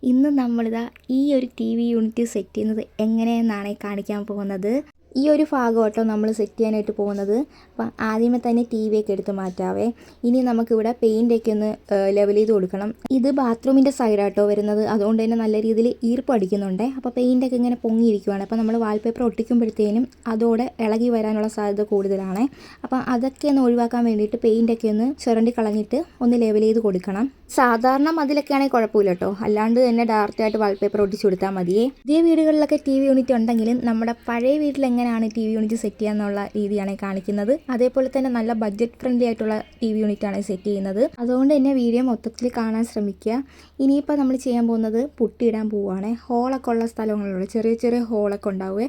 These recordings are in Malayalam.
ഇന്ന് നമ്മളിതാ ഈ ഒരു ടി വി യൂണിറ്റ് സെറ്റ് ചെയ്യുന്നത് എങ്ങനെയെന്നാണ് കാണിക്കാൻ പോകുന്നത്. ഈ ഒരു ഭാഗം കേട്ടോ നമ്മൾ സെറ്റ് ചെയ്യാനായിട്ട് പോകുന്നത്. അപ്പം ആദ്യമേ തന്നെ ടി വി ഒക്കെ എടുത്ത് മാറ്റാവേ. ഇനി നമുക്കിവിടെ പെയിൻ്റൊക്കെ ഒന്ന് ലെവൽ ചെയ്ത് കൊടുക്കണം. ഇത് ബാത്റൂമിൻ്റെ സൈഡാട്ടോ വരുന്നത്, അതുകൊണ്ട് തന്നെ നല്ല രീതിയിൽ ഈർപ്പം അടിക്കുന്നുണ്ട്. അപ്പോൾ പെയിൻ്റൊക്കെ ഇങ്ങനെ പൊങ്ങിയിരിക്കുവാണ്. അപ്പോൾ നമ്മൾ വാൾപേപ്പർ ഒട്ടിക്കുമ്പോഴത്തേനും അതോടെ ഇളകി വരാനുള്ള സാധ്യത കൂടുതലാണ്. അപ്പം അതൊക്കെ ഒന്ന് ഒഴിവാക്കാൻ വേണ്ടിയിട്ട് പെയിൻ്റൊക്കെ ഒന്ന് ചുരണ്ടി കളഞ്ഞിട്ട് ഒന്ന് ലെവൽ ചെയ്ത് കൊടുക്കണം. സാധാരണ മതിലൊക്കെ ആണെങ്കിൽ കുഴപ്പമില്ല കേട്ടോ, അല്ലാണ്ട് തന്നെ ഡയറക്റ്റായിട്ട് വാൾപേപ്പർ ഒട്ടിച്ച് കൊടുത്താൽ മതിയേ. പുതിയ വീടുകളിലൊക്കെ ടി വി യൂണിറ്റ് ഉണ്ടെങ്കിലും നമ്മുടെ പഴയ വീട്ടിൽ എങ്ങനെയാണ് ടി വി യൂണിറ്റ് സെറ്റ് ചെയ്യാന്നുള്ള രീതിയാണ് കാണിക്കുന്നത്. അതേപോലെ തന്നെ നല്ല ബഡ്ജറ്റ് ഫ്രണ്ട്ലി ആയിട്ടുള്ള ടി വി യൂണിറ്റാണ് സെറ്റ് ചെയ്യുന്നത്. അതുകൊണ്ട് തന്നെ വീഡിയോ മൊത്തത്തിൽ കാണാൻ ശ്രമിക്കുക. ഇനിയിപ്പോൾ നമ്മൾ ചെയ്യാൻ പോകുന്നത് പുട്ടിയിടാൻ പോവുകയാണ്. ഹോളൊക്കെ ഉള്ള സ്ഥലങ്ങളുണ്ട്, ചെറിയ ചെറിയ ഹോളൊക്കെ ഉണ്ടാവുമേ,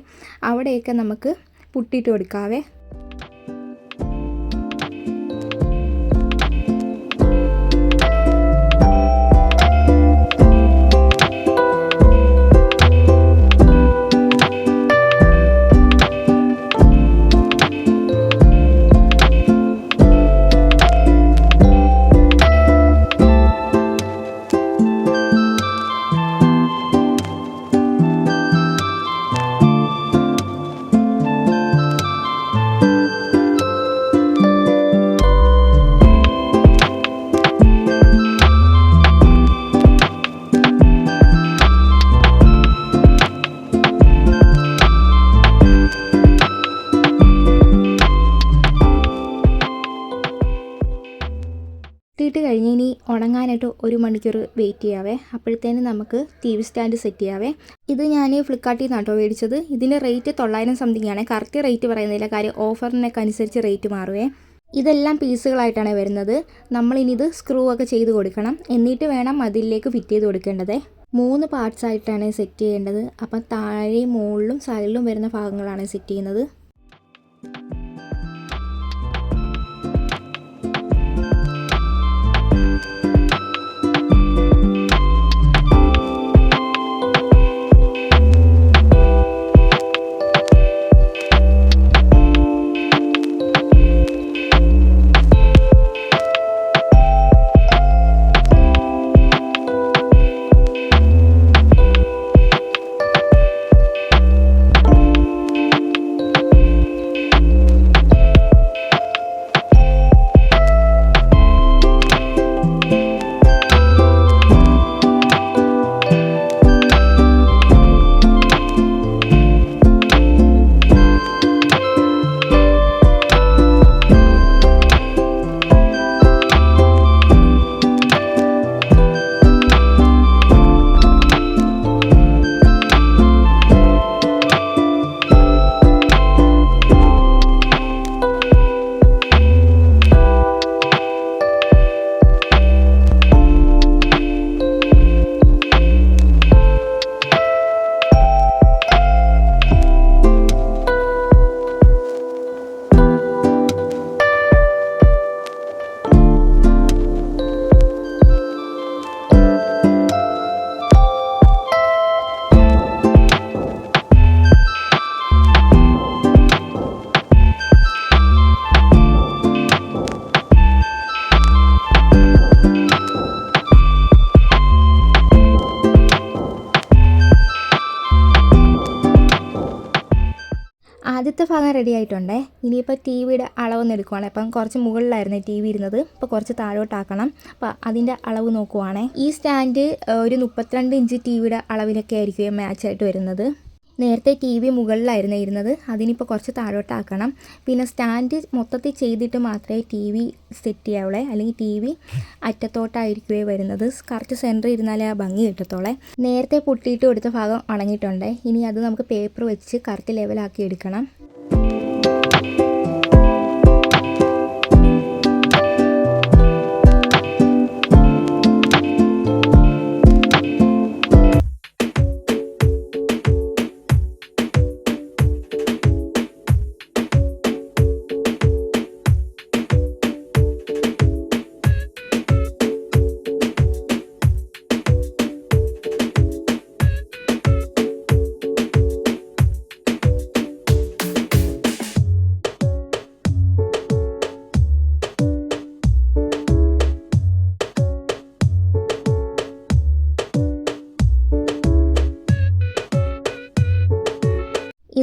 അവിടെയൊക്കെ നമുക്ക് പുട്ടിയിട്ട് കൊടുക്കാവേ. ഇട്ട് കഴിഞ്ഞ് ഇനി ഉണങ്ങാനായിട്ട് 1 മണിക്കൂർ വെയിറ്റ് ചെയ്യാവേ. അപ്പോഴത്തേനും നമുക്ക് ടി വി സ്റ്റാൻഡ് സെറ്റ് ചെയ്യാവേ. ഇത് ഞാൻ ഫ്ലിപ്കാർട്ടിൽ നിന്നാണ് കേട്ടോ മേടിച്ചത്. ഇതിൻ്റെ റേറ്റ് 900 സംതിങ് ആണ്. കറക്റ്റ് റേറ്റ് പറയുന്നില്ല, കാര്യം ഓഫറിനൊക്കെ അനുസരിച്ച് റേറ്റ് മാറുവേ. ഇതെല്ലാം പീസുകളായിട്ടാണ് വരുന്നത്. നമ്മളിനി ഇത് സ്ക്രൂ ഒക്കെ ചെയ്ത് കൊടുക്കണം, എന്നിട്ട് വേണം അതിലേക്ക് ഫിറ്റ് ചെയ്ത് കൊടുക്കേണ്ടത്. 3 പാർട്സ് ആയിട്ടാണ് സെറ്റ് ചെയ്യേണ്ടത്. അപ്പം താഴെയും മുകളിലും സൈഡിലും വരുന്ന ഭാഗങ്ങളാണ് സെറ്റ് ചെയ്യുന്നത്. ആദ്യത്തെ ഭാഗം റെഡി ആയിട്ടുണ്ടേ. ഇനിയിപ്പോൾ ടി വിയുടെ അളവൊന്നും എടുക്കുവാണ്. അപ്പം കുറച്ച് മുകളിലായിരുന്നു ടി വി ഇരുന്നത്, ഇപ്പോൾ കുറച്ച് താഴോട്ടാക്കണം. അപ്പോൾ അതിൻ്റെ അളവ് നോക്കുവാണേ. ഈ സ്റ്റാൻഡ് ഒരു 32 ഇഞ്ച് ടി വിയുടെ അളവിലൊക്കെ ആയിരിക്കും മാച്ചായിട്ട് വരുന്നത്. നേരത്തെ ടി വി മുകളിലായിരുന്നു ഇരുന്നത്, അതിനിപ്പോൾ കുറച്ച് താഴോട്ടാക്കണം. പിന്നെ സ്റ്റാൻഡ് മൊത്തത്തിൽ ചെയ്തിട്ട് മാത്രമേ ടി വി സെറ്റ് ചെയ്യാവുള്ളേ, അല്ലെങ്കിൽ ടി വി അറ്റത്തോട്ടായിരിക്കുമേ വരുന്നത്. കറക്റ്റ് സെൻറ്ററിൽ ഇരുന്നാലേ ആ ഭംഗി കിട്ടത്തോളെ. നേരത്തെ പൊട്ടിയിട്ട് കൊടുത്ത ഭാഗം ഉണങ്ങിയിട്ടുണ്ട്. ഇനി അത് നമുക്ക് പേപ്പർ വെച്ച് കറക്റ്റ് ലെവലാക്കി എടുക്കണം.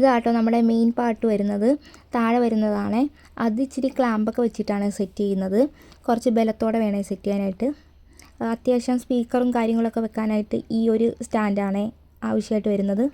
ഇതാട്ടോ നമ്മുടെ മെയിൻ പാർട്ട് വരുന്നത്. താഴെ വരുന്നതാണ്. അത് ഇച്ചിരി ക്ലാമ്പൊക്കെ വെച്ചിട്ടാണ് സെറ്റ് ചെയ്യുന്നത്. കുറച്ച് ബലത്തോടെ വേണേൽ സെറ്റ് ചെയ്യാനായിട്ട്. അത്യാവശ്യം സ്പീക്കറും കാര്യങ്ങളൊക്കെ വെക്കാനായിട്ട് ഈ ഒരു സ്റ്റാൻഡാണ് ആവശ്യമായിട്ട് വരുന്നത്.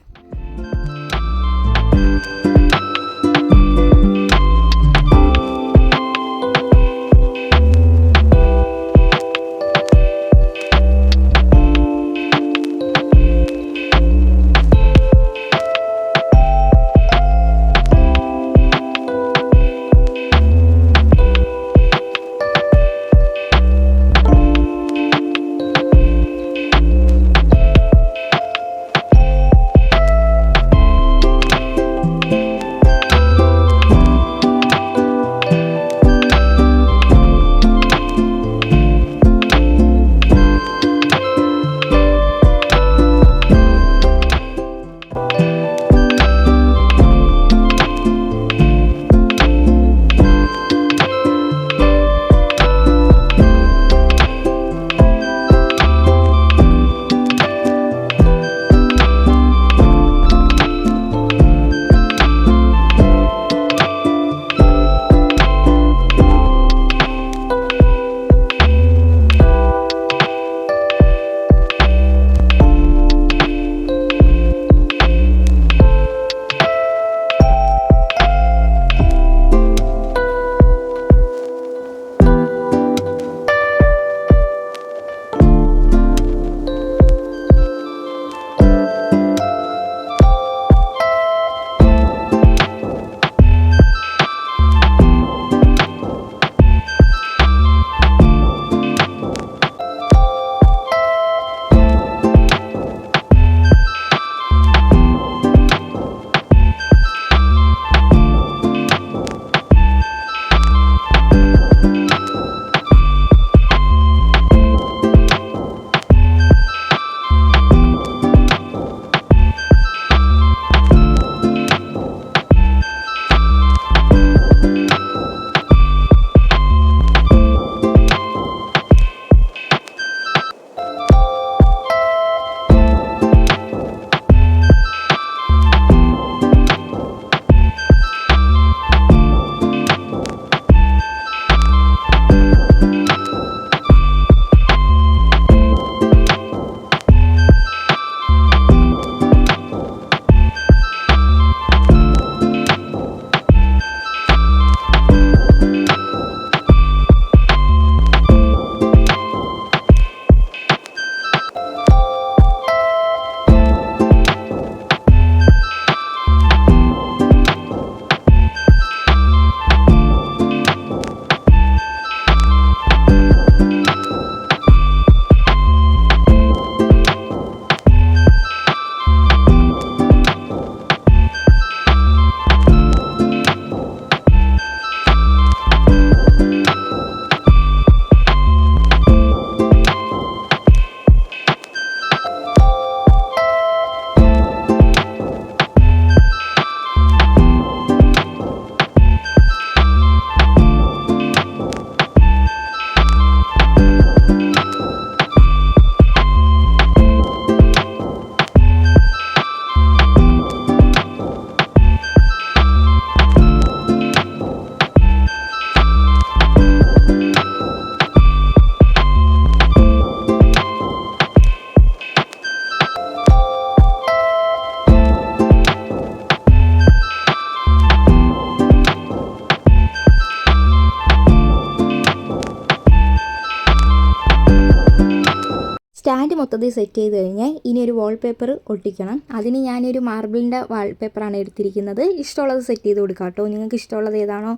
സ്റ്റാൻഡ് മൊത്തത്തിൽ സെറ്റ് ചെയ്ത് കഴിഞ്ഞാൽ ഇനി ഒരു വാൾപേപ്പർ ഒട്ടിക്കണം. അതിന് ഞാനൊരു മാർബിളിൻ്റെ വാൾപേപ്പറാണ് എടുത്തിരിക്കുന്നത്. ഇഷ്ടമുള്ളത് സെറ്റ് ചെയ്ത് കൊടുക്കാം കേട്ടോ. നിങ്ങൾക്ക് ഇഷ്ടമുള്ളത് ഏതാണോ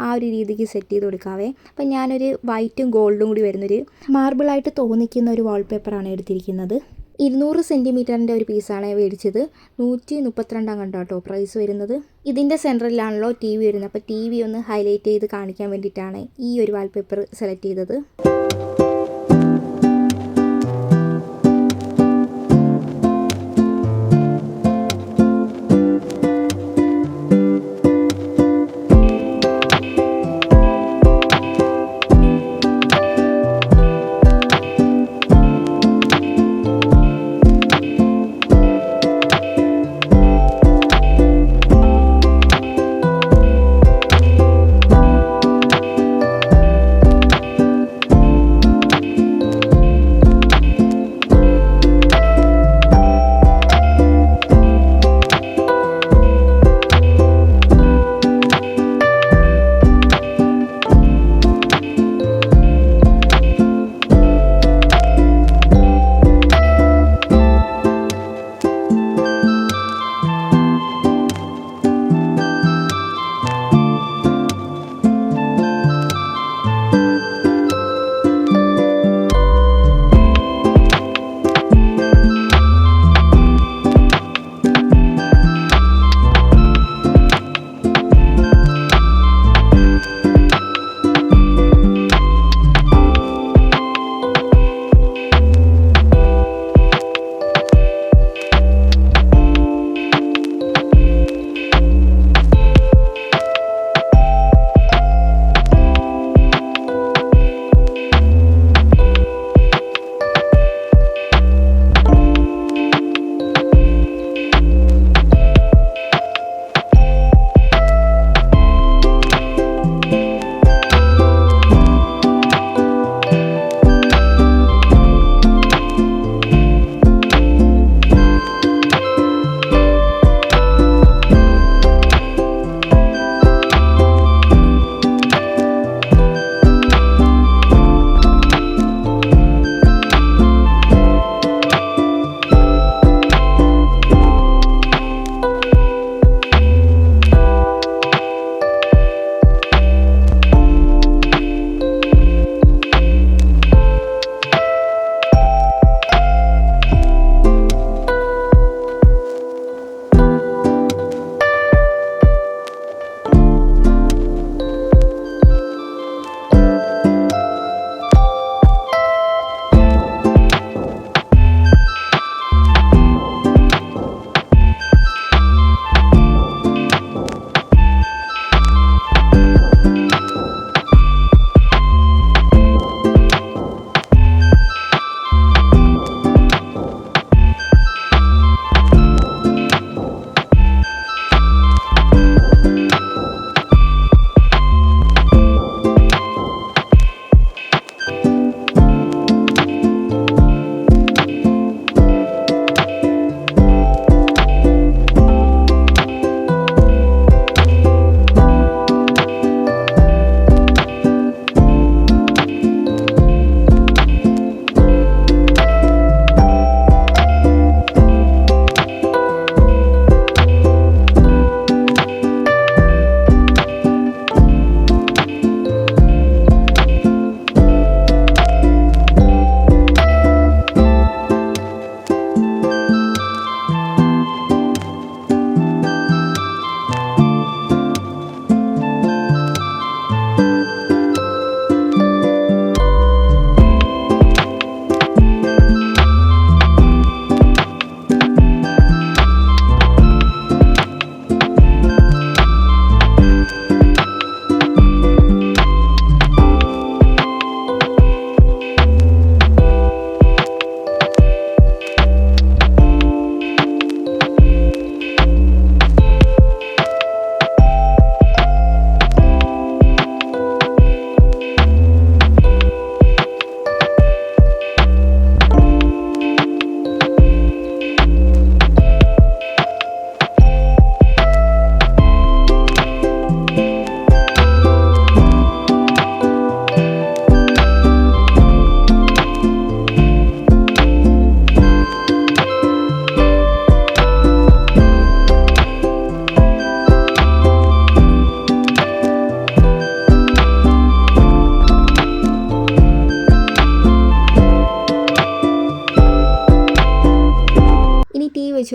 ആ ഒരു രീതിക്ക് സെറ്റ് ചെയ്ത് കൊടുക്കാവേ. അപ്പം ഞാനൊരു വൈറ്റും ഗോൾഡും കൂടി വരുന്നൊരു മാർബിളായിട്ട് തോന്നിക്കുന്ന ഒരു വാൾപേപ്പറാണ് എടുത്തിരിക്കുന്നത്. 200 സെൻറ്റിമീറ്ററിൻ്റെ ഒരു പീസാണ് മേടിച്ചത്. 132 കണ്ടോ കേട്ടോ പ്രൈസ് വരുന്നത്. ഇതിൻ്റെ സെൻറ്ററിലാണല്ലോ ടി വി വരുന്നത്. അപ്പോൾ ടി വി ഒന്ന് ഹൈലൈറ്റ് ചെയ്ത് കാണിക്കാൻ വേണ്ടിയിട്ടാണ് ഈ ഒരു വാൾപേപ്പർ സെലക്ട് ചെയ്തത്.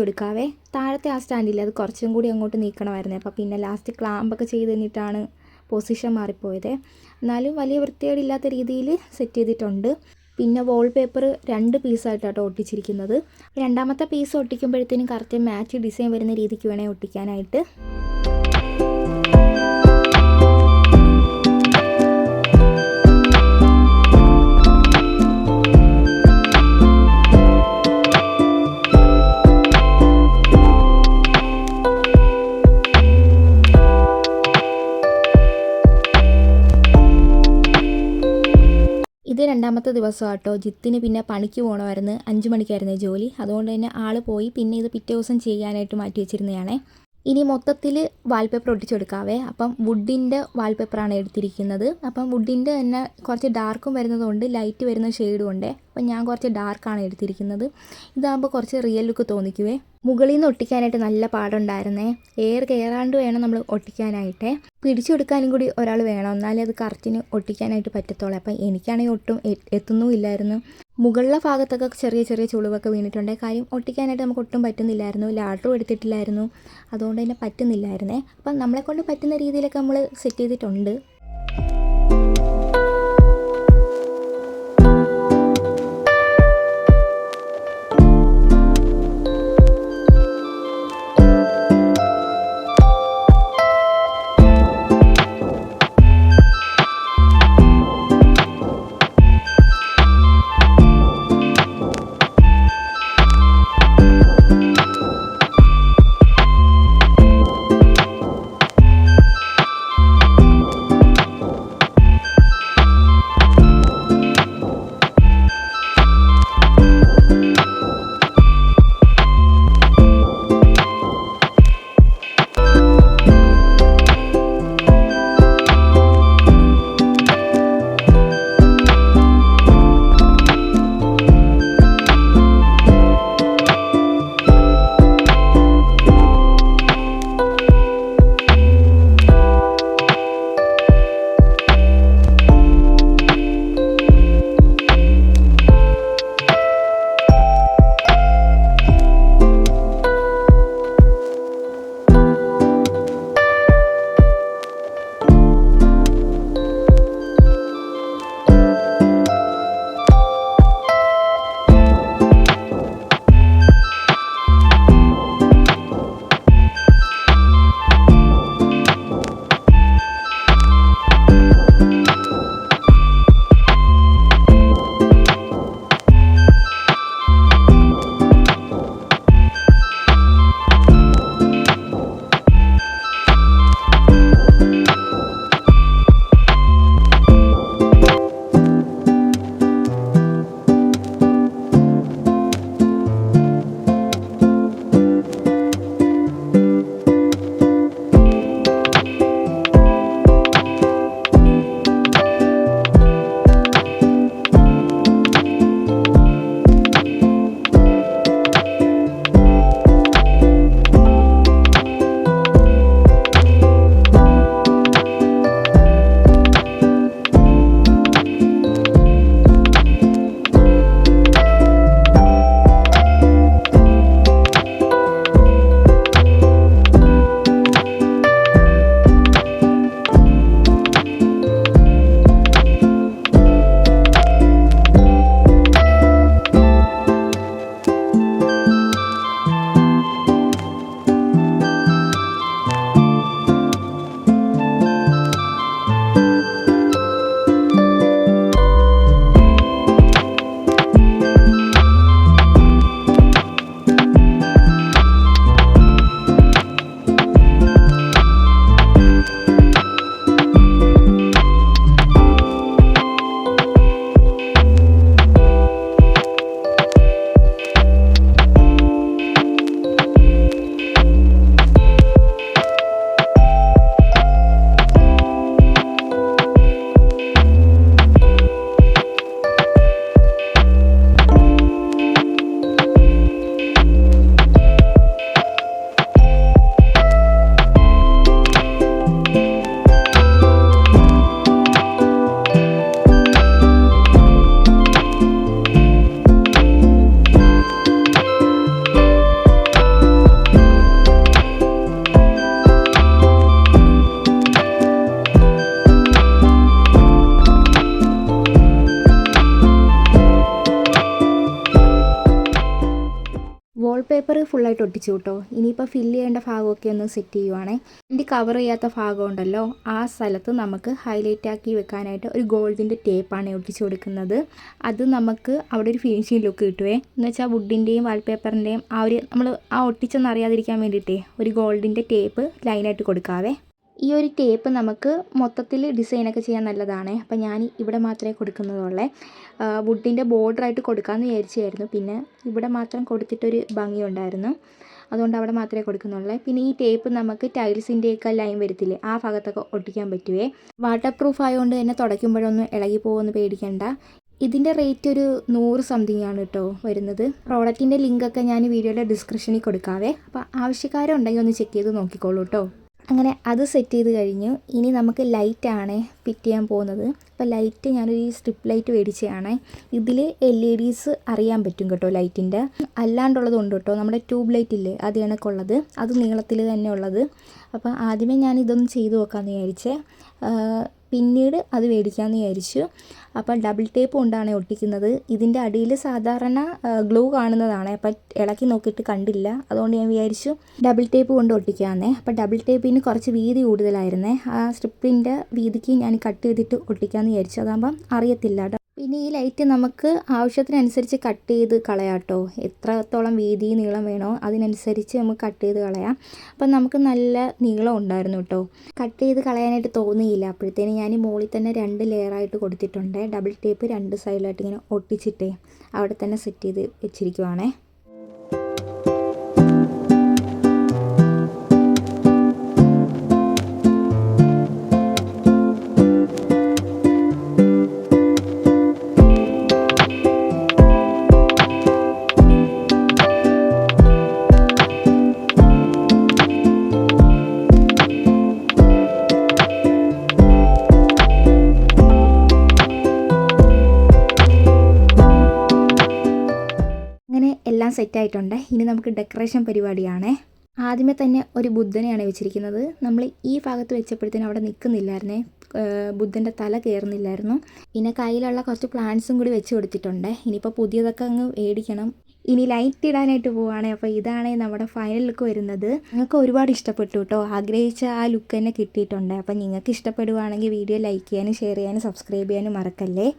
കൊടുക്കാവേ. താഴത്തെ ആ സ്റ്റാൻഡില്ല, അത് കുറച്ചും കൂടി അങ്ങോട്ട് നീക്കണമായിരുന്നു. അപ്പോൾ പിന്നെ ലാസ്റ്റ് ക്ലാമ്പൊക്കെ ചെയ്ത് കഴിഞ്ഞിട്ടാണ് പൊസിഷൻ മാറിപ്പോയത്. എന്നാലും വലിയ വൃത്തികേടില്ലാത്ത രീതിയിൽ സെറ്റ് ചെയ്തിട്ടുണ്ട്. പിന്നെ വാൾപേപ്പർ 2 പീസായിട്ടാണ് ഒട്ടിച്ചിരിക്കുന്നത്. രണ്ടാമത്തെ പീസ് ഒട്ടിക്കുമ്പോഴത്തേനും കറക്റ്റ് മാച്ച് ഡിസൈൻ വരുന്ന രീതിക്ക് വേണേൽ ഒട്ടിക്കാനായിട്ട്. ഇത് രണ്ടാമത്തെ ദിവസം കേട്ടോ. ജിത്തിന് പിന്നെ പണിക്ക് പോകണമായിരുന്നു. 5 മണിക്കായിരുന്നു ജോലി. അതുകൊണ്ട് തന്നെ ആൾ പോയി. പിന്നെ ഇത് പിറ്റേ ദിവസം ചെയ്യാനായിട്ട് മാറ്റി വെച്ചിരുന്നതാണേ. ഇനി മൊത്തത്തിൽ വാൾപേപ്പർ ഒട്ടിച്ചു കൊടുക്കാവേ. അപ്പം വുഡിൻ്റെ വാൾപേപ്പറാണ് എടുത്തിരിക്കുന്നത്. അപ്പം വുഡിൻ്റെ തന്നെ കുറച്ച് ഡാർക്കും വരുന്നതുകൊണ്ട് ലൈറ്റ് വരുന്ന ഷെയ്ഡും ഉണ്ട്. അപ്പം ഞാൻ കുറച്ച് ഡാർക്കാണ് എടുത്തിരിക്കുന്നത്. ഇതാകുമ്പോൾ കുറച്ച് റിയൽ ലുക്ക് തോന്നിക്കുവേ. മുകളിൽ നിന്ന് ഒട്ടിക്കാനായിട്ട് നല്ല പാടുണ്ടായിരുന്നേ. എയർ കയറാണ്ട് വേണം നമ്മൾ ഒട്ടിക്കാനായിട്ടേ. പിടിച്ചെടുക്കാനും കൂടി ഒരാൾ വേണം, എന്നാലേ അത് കറക്റ്റിന് ഒട്ടിക്കാനായിട്ട് പറ്റത്തുള്ളൂ. അപ്പം എനിക്കാണെങ്കിൽ ഒട്ടും എത്തുന്നുമില്ലായിരുന്നു. മുകളിലെ ഭാഗത്തൊക്കെ ചെറിയ ചെറിയ ചുളിവൊക്കെ വീണിട്ടുണ്ട്. കാര്യം ഒട്ടിക്കാനായിട്ട് നമുക്ക് ഒട്ടും പറ്റുന്നില്ലായിരുന്നു. ലാഡറും എടുത്തിട്ടില്ലായിരുന്നു. അതുകൊണ്ട് തന്നെ പറ്റുന്നില്ലായിരുന്നേ. അപ്പം നമ്മളെക്കൊണ്ട് പറ്റുന്ന രീതിയിലൊക്കെ നമ്മൾ സെറ്റ് ചെയ്തിട്ടുണ്ട്. വാൾപേപ്പർ ഫുള്ളായിട്ട് ഒട്ടിച്ചു കേട്ടോ. ഇനിയിപ്പോൾ ഫില്ല് ചെയ്യേണ്ട ഭാഗമൊക്കെ ഒന്ന് സെറ്റ് ചെയ്യുവാണേ. ഇതിൻ്റെ കവർ ചെയ്യാത്ത ഭാഗം ഉണ്ടല്ലോ, ആ സ്ഥലത്ത് നമുക്ക് ഹൈലൈറ്റ് ആക്കി വെക്കാനായിട്ട് ഒരു ഗോൾഡിൻ്റെ ടേപ്പാണ് ഒട്ടിച്ചു കൊടുക്കുന്നത്. അത് നമുക്ക് അവിടെ ഒരു ഫിനിഷിംഗ് ലുക്ക് കിട്ടുവേ. എന്ന് വെച്ചാൽ വുഡിൻ്റെയും വാൾപേപ്പറിൻ്റെയും നമ്മൾ ഒട്ടിച്ചൊന്നും അറിയാതിരിക്കാൻ വേണ്ടിയിട്ടേ ഒരു ഗോൾഡിൻ്റെ ടേപ്പ് ലൈനായിട്ട് കൊടുക്കാവേ. ഈ ഒരു ടേപ്പ് നമുക്ക് മൊത്തത്തിൽ ഡിസൈനൊക്കെ ചെയ്യാൻ നല്ലതാണ്. അപ്പം ഞാൻ ഇവിടെ മാത്രമേ കൊടുക്കുന്നതുള്ളേ. വുഡിൻ്റെ ബോർഡറായിട്ട് കൊടുക്കാമെന്ന് വിചാരിച്ചായിരുന്നു. പിന്നെ ഇവിടെ മാത്രം കൊടുത്തിട്ടൊരു ഭംഗിയുണ്ടായിരുന്നു, അതുകൊണ്ട് അവിടെ മാത്രമേ കൊടുക്കുന്നുള്ളൂ. പിന്നെ ഈ ടേപ്പ് നമുക്ക് ടൈൽസിൻ്റെയൊക്കെ ലൈൻ വരത്തില്ലേ, ആ ഭാഗത്തൊക്കെ ഒട്ടിക്കാൻ പറ്റുവേ. വാട്ടർ പ്രൂഫ് ആയതുകൊണ്ട് തന്നെ തുടയ്ക്കുമ്പോഴൊന്നും ഇളകി പോകുമെന്ന് പേടിക്കണ്ട. ഇതിൻ്റെ റേറ്റ് ഒരു 100 സംതിങ് ആണ് കേട്ടോ വരുന്നത്. പ്രോഡക്റ്റിൻ്റെ ലിങ്കൊക്കെ ഞാൻ വീഡിയോയുടെ ഡിസ്ക്രിപ്ഷനിൽ കൊടുക്കാവേ. അപ്പോൾ ആവശ്യക്കാരുണ്ടെങ്കിൽ ഒന്ന് ചെക്ക് ചെയ്ത് നോക്കിക്കോളൂ കേട്ടോ. അങ്ങനെ അത് സെറ്റ് ചെയ്ത് കഴിഞ്ഞു. ഇനി നമുക്ക് ലൈറ്റാണ് ഫിറ്റ് ചെയ്യാൻ പോകുന്നത്. അപ്പോൾ ലൈറ്റ് ഞാനൊരു സ്ട്രിപ്പ് ലൈറ്റ് മേടിച്ചതാണ്. ഇതിൽ LEDs അറിയാൻ പറ്റും കേട്ടോ ലൈറ്റിൻ്റെ. അല്ലാണ്ടുള്ളതുണ്ട് കേട്ടോ, നമ്മുടെ ട്യൂബ് ലൈറ്റ് ഇല്ലേ, അത് കണക്കുള്ളത്, അത് നീളത്തിൽ തന്നെ ഉള്ളത്. അപ്പോൾ ആദ്യമേ ഞാൻ ഇതൊന്ന് ചെയ്ത് നോക്കാമെന്ന് വിചാരിച്ചേ, പിന്നീട് അത് മേടിക്കാമെന്ന് വിചാരിച്ചു. അപ്പോൾ ഡബിൾ ടേപ്പ് കൊണ്ടാണ് ഒട്ടിക്കുന്നത്. ഇതിൻ്റെ അടിയിൽ സാധാരണ ഗ്ലൂ കാണുന്നതാണ്. അപ്പോൾ ഇളക്കി നോക്കിയിട്ട് കണ്ടില്ല, അതുകൊണ്ട് ഞാൻ വിചാരിച്ചു ഡബിൾ ടേപ്പ് കൊണ്ട് ഒട്ടിക്കാമെന്നേ. അപ്പോൾ ഡബിൾ ടേപ്പിന് കുറച്ച് വീതി കൂടുതലായിരുന്നേ. ആ സ്ട്രിപ്പിൻ്റെ വീതിക്ക് ഞാൻ കട്ട് ചെയ്തിട്ട് ഒട്ടിക്കാമെന്ന് വിചാരിച്ചു, അതാകുമ്പം അറിയത്തില്ല. പിന്നെ ഈ ലൈറ്റ് നമുക്ക് ആവശ്യത്തിനനുസരിച്ച് കട്ട് ചെയ്ത് കളയാം കേട്ടോ. എത്രത്തോളം വീതി നീളം വേണോ അതിനനുസരിച്ച് നമുക്ക് കട്ട് ചെയ്ത് കളയാം. അപ്പം നമുക്ക് നല്ല നീളം ഉണ്ടായിരുന്നു കേട്ടോ, കട്ട് ചെയ്ത് കളയാനായിട്ട് തോന്നിയില്ല. അപ്പോഴത്തേന് ഞാൻ മുകളിൽ തന്നെ 2 ലെയറായിട്ട് കൊടുത്തിട്ടുണ്ട്. ഡബിൾ ടേപ്പ് 2 സൈഡിലായിട്ട് ഇങ്ങനെ ഒട്ടിച്ചിട്ടേ അവിടെ തന്നെ സെറ്റ് ചെയ്ത് വെച്ചിരിക്കുവാണേ. എല്ലാം സെറ്റായിട്ടുണ്ട്. ഇനി നമുക്ക് ഡെക്കറേഷൻ പരിപാടിയാണ്. ആദ്യമേ തന്നെ ഒരു ബുദ്ധനെയാണ് വെച്ചിരിക്കുന്നത്. നമ്മൾ ഈ ഭാഗത്ത് വെച്ചപ്പോഴത്തേനും അവിടെ നിൽക്കുന്നില്ലായിരുന്നേ, ബുദ്ധൻ്റെ തല കയറുന്നില്ലായിരുന്നു. പിന്നെ കയ്യിലുള്ള കുറച്ച് പ്ലാന്റ്സും കൂടി വെച്ച് കൊടുത്തിട്ടുണ്ട്. ഇനിയിപ്പോൾ പുതിയതൊക്കെ അങ്ങ് മേടിക്കണം. ഇനി ലൈറ്റ് ഇടാനായിട്ട് പോവുകയാണ്. അപ്പോൾ ഇതാണ് നമ്മുടെ ഫൈനൽ ലുക്ക് വരുന്നത്. നിങ്ങൾക്ക് ഒരുപാട് ഇഷ്ടപ്പെട്ടു കേട്ടോ, ആഗ്രഹിച്ച ആ ലുക്ക് തന്നെ കിട്ടിയിട്ടുണ്ട്. അപ്പോൾ നിങ്ങൾക്ക് ഇഷ്ടപ്പെടുവാണെങ്കിൽ വീഡിയോ ലൈക്ക് ചെയ്യാനും ഷെയർ ചെയ്യാനും സബ്സ്ക്രൈബ് ചെയ്യാനും മറക്കല്ലേ.